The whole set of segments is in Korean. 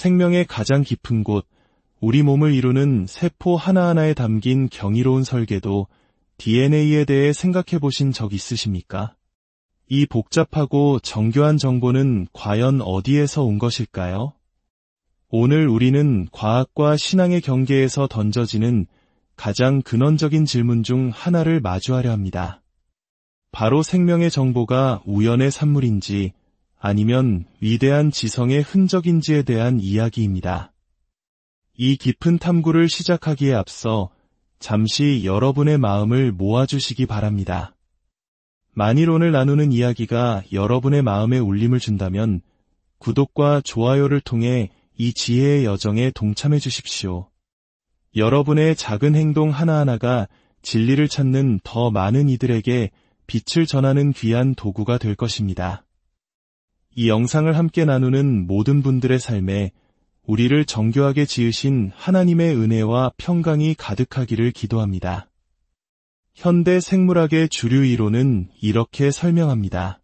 생명의 가장 깊은 곳, 우리 몸을 이루는 세포 하나하나에 담긴 경이로운 설계도 DNA에 대해 생각해 보신 적 있으십니까? 이 복잡하고 정교한 정보는 과연 어디에서 온 것일까요? 오늘 우리는 과학과 신앙의 경계에서 던져지는 가장 근원적인 질문 중 하나를 마주하려 합니다. 바로 생명의 정보가 우연의 산물인지 아니면 위대한 지성의 흔적인지에 대한 이야기입니다. 이 깊은 탐구를 시작하기에 앞서 잠시 여러분의 마음을 모아주시기 바랍니다. 만일 오늘 나누는 이야기가 여러분의 마음에 울림을 준다면 구독과 좋아요를 통해 이 지혜의 여정에 동참해 주십시오. 여러분의 작은 행동 하나하나가 진리를 찾는 더 많은 이들에게 빛을 전하는 귀한 도구가 될 것입니다. 이 영상을 함께 나누는 모든 분들의 삶에 우리를 정교하게 지으신 하나님의 은혜와 평강이 가득하기를 기도합니다. 현대 생물학의 주류 이론은 이렇게 설명합니다.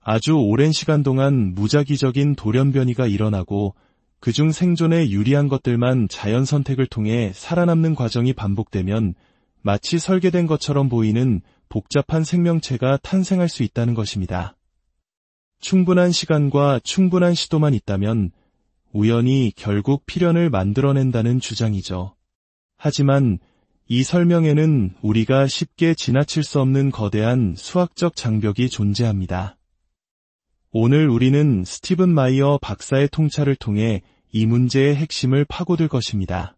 아주 오랜 시간 동안 무작위적인 돌연변이가 일어나고 그중 생존에 유리한 것들만 자연 선택을 통해 살아남는 과정이 반복되면 마치 설계된 것처럼 보이는 복잡한 생명체가 탄생할 수 있다는 것입니다. 충분한 시간과 충분한 시도만 있다면 우연히 결국 필연을 만들어낸다는 주장이죠. 하지만 이 설명에는 우리가 쉽게 지나칠 수 없는 거대한 수학적 장벽이 존재합니다. 오늘 우리는 스티븐 마이어 박사의 통찰을 통해 이 문제의 핵심을 파고들 것입니다.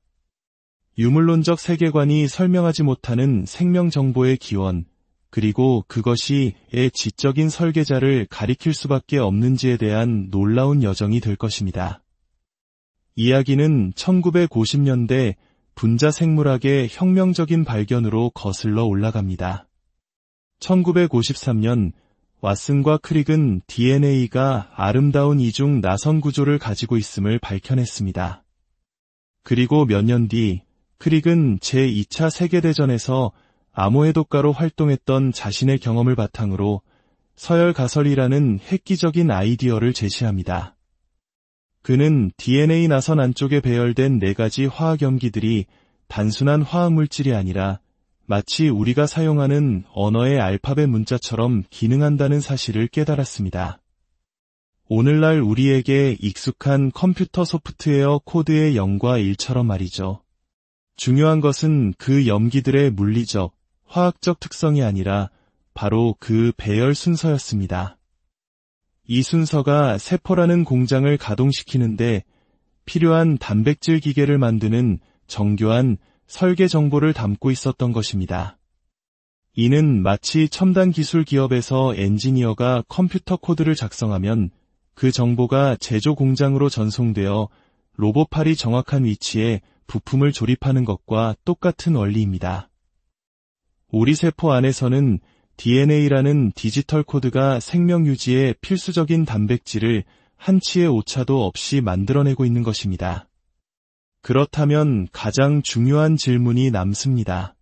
유물론적 세계관이 설명하지 못하는 생명 정보의 기원, 그리고 그것이 지적인 설계자를 가리킬 수밖에 없는지에 대한 놀라운 여정이 될 것입니다. 이야기는 1950년대 분자생물학의 혁명적인 발견으로 거슬러 올라갑니다. 1953년 왓슨과 크릭은 DNA가 아름다운 이중 나선 구조를 가지고 있음을 밝혀냈습니다. 그리고 몇 년 뒤 크릭은 제2차 세계대전에서 암호해독가로 활동했던 자신의 경험을 바탕으로 서열가설이라는 획기적인 아이디어를 제시합니다. 그는 DNA 나선 안쪽에 배열된 4가지 화학염기들이 단순한 화학물질이 아니라 마치 우리가 사용하는 언어의 알파벳 문자처럼 기능한다는 사실을 깨달았습니다. 오늘날 우리에게 익숙한 컴퓨터 소프트웨어 코드의 0과 1처럼 말이죠. 중요한 것은 그 염기들의 물리적, 화학적 특성이 아니라 바로 그 배열 순서였습니다. 이 순서가 세포라는 공장을 가동시키는데 필요한 단백질 기계를 만드는 정교한 설계 정보를 담고 있었던 것입니다. 이는 마치 첨단 기술 기업에서 엔지니어가 컴퓨터 코드를 작성하면 그 정보가 제조 공장으로 전송되어 로봇팔이 정확한 위치에 부품을 조립하는 것과 똑같은 원리입니다. 우리 세포 안에서는 DNA라는 디지털 코드가 생명 유지에 필수적인 단백질을 한치의 오차도 없이 만들어내고 있는 것입니다. 그렇다면 가장 중요한 질문이 남습니다.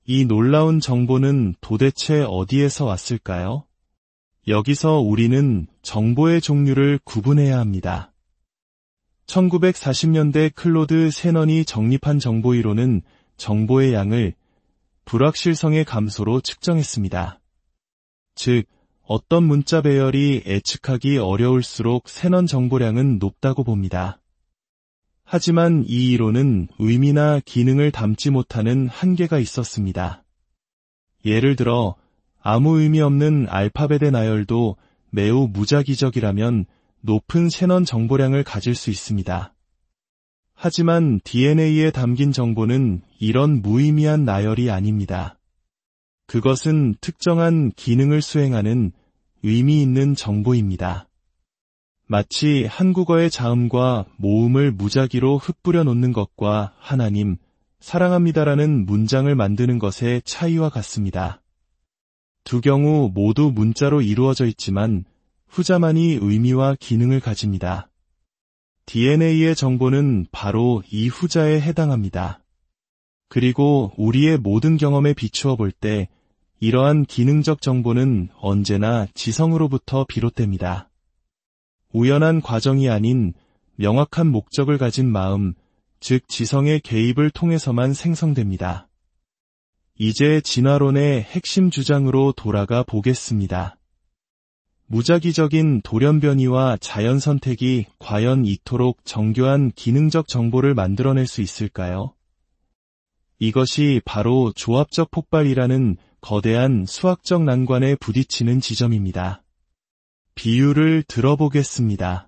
이 놀라운 정보는 도대체 어디에서 왔을까요? 여기서 우리는 정보의 종류를 구분해야 합니다. 1940년대 클로드 세넌이 정립한 정보이론은 정보의 양을 불확실성의 감소로 측정했습니다. 즉, 어떤 문자 배열이 예측하기 어려울수록 세넌 정보량은 높다고 봅니다. 하지만 이 이론은 의미나 기능을 담지 못하는 한계가 있었습니다. 예를 들어 아무 의미 없는 알파벳의 나열도 매우 무작위적이라면 높은 세넌 정보량을 가질 수 있습니다. 하지만 DNA에 담긴 정보는 이런 무의미한 나열이 아닙니다. 그것은 특정한 기능을 수행하는 의미 있는 정보입니다. 마치 한국어의 자음과 모음을 무작위로 흩뿌려 놓는 것과 하나님, 사랑합니다라는 문장을 만드는 것의 차이와 같습니다. 두 경우 모두 문자로 이루어져 있지만 후자만이 의미와 기능을 가집니다. DNA의 정보는 바로 이 후자에 해당합니다. 그리고 우리의 모든 경험에 비추어 볼 때 이러한 기능적 정보는 언제나 지성으로부터 비롯됩니다. 우연한 과정이 아닌 명확한 목적을 가진 마음, 즉 지성의 개입을 통해서만 생성됩니다. 이제 진화론의 핵심 주장으로 돌아가 보겠습니다. 무작위적인 돌연변이와 자연선택이 과연 이토록 정교한 기능적 정보를 만들어낼 수 있을까요? 이것이 바로 조합적 폭발이라는 거대한 수학적 난관에 부딪히는 지점입니다. 비유를 들어보겠습니다.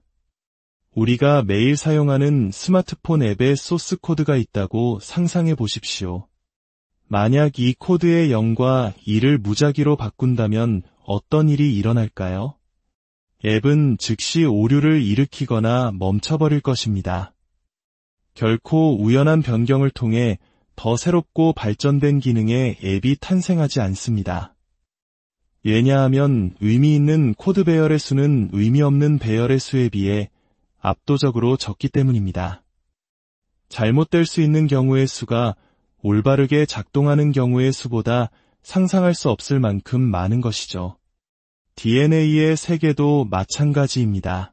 우리가 매일 사용하는 스마트폰 앱에 소스 코드가 있다고 상상해 보십시오. 만약 이 코드의 0과 1을 무작위로 바꾼다면 어떤 일이 일어날까요? 앱은 즉시 오류를 일으키거나 멈춰버릴 것입니다. 결코 우연한 변경을 통해 더 새롭고 발전된 기능의 앱이 탄생하지 않습니다. 왜냐하면 의미 있는 코드 배열의 수는 의미 없는 배열의 수에 비해 압도적으로 적기 때문입니다. 잘못될 수 있는 경우의 수가 올바르게 작동하는 경우의 수보다 상상할 수 없을 만큼 많은 것이죠. DNA의 세계도 마찬가지입니다.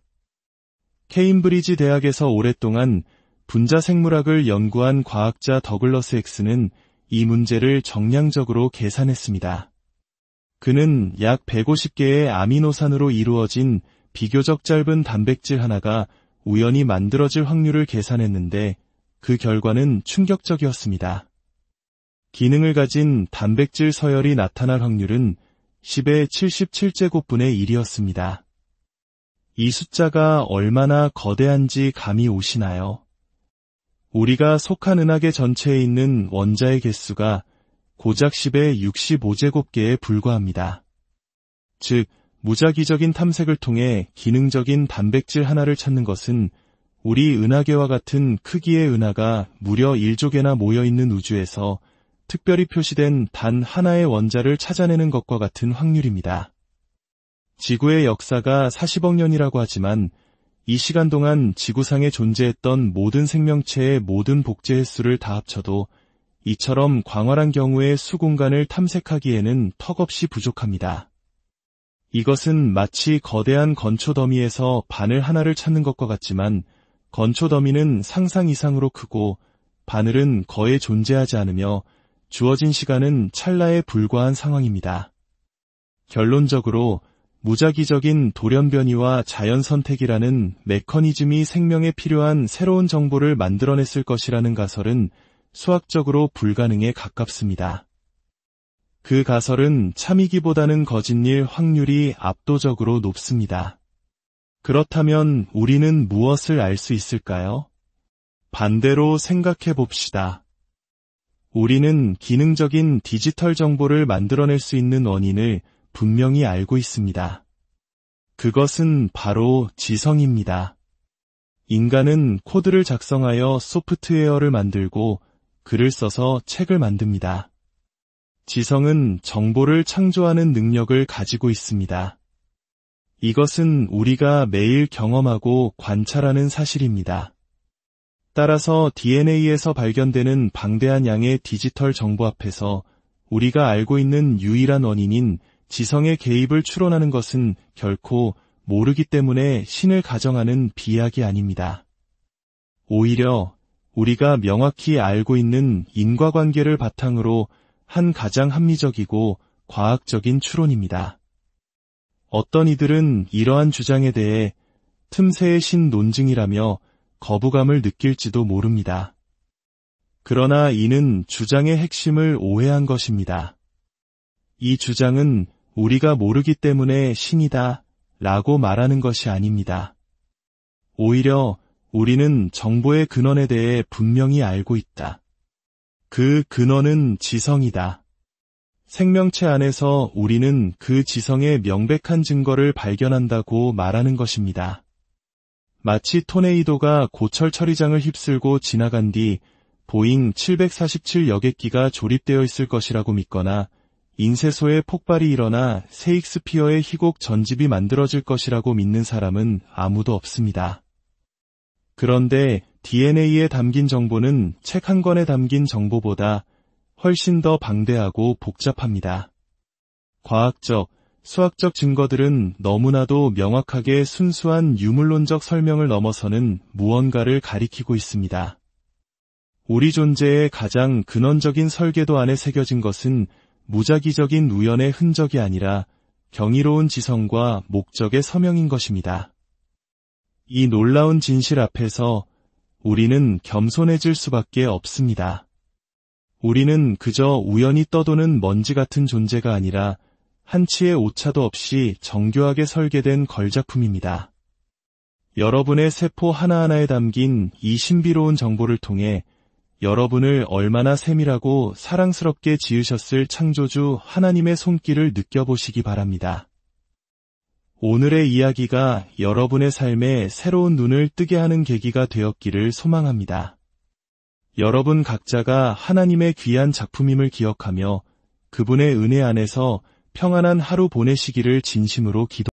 케임브리지 대학에서 오랫동안 분자생물학을 연구한 과학자 더글러스 X는 이 문제를 정량적으로 계산했습니다. 그는 약 150개의 아미노산으로 이루어진 비교적 짧은 단백질 하나가 우연히 만들어질 확률을 계산했는데 그 결과는 충격적이었습니다. 기능을 가진 단백질 서열이 나타날 확률은 10의 77제곱분의 1이었습니다. 이 숫자가 얼마나 거대한지 감이 오시나요? 우리가 속한 은하계 전체에 있는 원자의 개수가 고작 10의 65제곱개에 불과합니다. 즉, 무작위적인 탐색을 통해 기능적인 단백질 하나를 찾는 것은 우리 은하계와 같은 크기의 은하가 무려 1조 개나 모여있는 우주에서 특별히 표시된 단 하나의 원자를 찾아내는 것과 같은 확률입니다. 지구의 역사가 40억 년이라고 하지만 이 시간 동안 지구상에 존재했던 모든 생명체의 모든 복제 횟수를 다 합쳐도 이처럼 광활한 경우의 수공간을 탐색하기에는 턱없이 부족합니다. 이것은 마치 거대한 건초 더미에서 바늘 하나를 찾는 것과 같지만 건초 더미는 상상 이상으로 크고 바늘은 거의 존재하지 않으며 주어진 시간은 찰나에 불과한 상황입니다. 결론적으로 무작위적인 돌연변이와 자연선택이라는 메커니즘이 생명에 필요한 새로운 정보를 만들어냈을 것이라는 가설은 수학적으로 불가능에 가깝습니다. 그 가설은 참이기보다는 거짓일 확률이 압도적으로 높습니다. 그렇다면 우리는 무엇을 알 수 있을까요? 반대로 생각해 봅시다. 우리는 기능적인 디지털 정보를 만들어낼 수 있는 원인을 분명히 알고 있습니다. 그것은 바로 지성입니다. 인간은 코드를 작성하여 소프트웨어를 만들고 글을 써서 책을 만듭니다. 지성은 정보를 창조하는 능력을 가지고 있습니다. 이것은 우리가 매일 경험하고 관찰하는 사실입니다. 따라서 DNA에서 발견되는 방대한 양의 디지털 정보 앞에서 우리가 알고 있는 유일한 원인인 지성의 개입을 추론하는 것은 결코 모르기 때문에 신을 가정하는 비약이 아닙니다. 오히려 우리가 명확히 알고 있는 인과관계를 바탕으로 한 가장 합리적이고 과학적인 추론입니다. 어떤 이들은 이러한 주장에 대해 틈새의 신 논증이라며 거부감을 느낄지도 모릅니다. 그러나 이는 주장의 핵심을 오해한 것입니다. 이 주장은 우리가 모르기 때문에 신이다 라고 말하는 것이 아닙니다. 오히려 우리는 정보의 근원에 대해 분명히 알고 있다. 그 근원은 지성이다. 생명체 안에서 우리는 그 지성의 명백한 증거를 발견한다고 말하는 것입니다. 마치 토네이도가 고철 처리장을 휩쓸고 지나간 뒤 보잉 747 여객기가 조립되어 있을 것이라고 믿거나 인쇄소에 폭발이 일어나 세익스피어의 희곡 전집이 만들어질 것이라고 믿는 사람은 아무도 없습니다. 그런데 DNA에 담긴 정보는 책 한 권에 담긴 정보보다 훨씬 더 방대하고 복잡합니다. 과학적, 수학적 증거들은 너무나도 명확하게 순수한 유물론적 설명을 넘어서는 무언가를 가리키고 있습니다. 우리 존재의 가장 근원적인 설계도 안에 새겨진 것은 무작위적인 우연의 흔적이 아니라 경이로운 지성과 목적의 서명인 것입니다. 이 놀라운 진실 앞에서 우리는 겸손해질 수밖에 없습니다. 우리는 그저 우연히 떠도는 먼지 같은 존재가 아니라 한치의 오차도 없이 정교하게 설계된 걸작품입니다. 여러분의 세포 하나하나에 담긴 이 신비로운 정보를 통해 여러분을 얼마나 세밀하고 사랑스럽게 지으셨을 창조주 하나님의 손길을 느껴보시기 바랍니다. 오늘의 이야기가 여러분의 삶에 새로운 눈을 뜨게 하는 계기가 되었기를 소망합니다. 여러분 각자가 하나님의 귀한 작품임을 기억하며 그분의 은혜 안에서 평안한 하루 보내시기를 진심으로 기도합니다.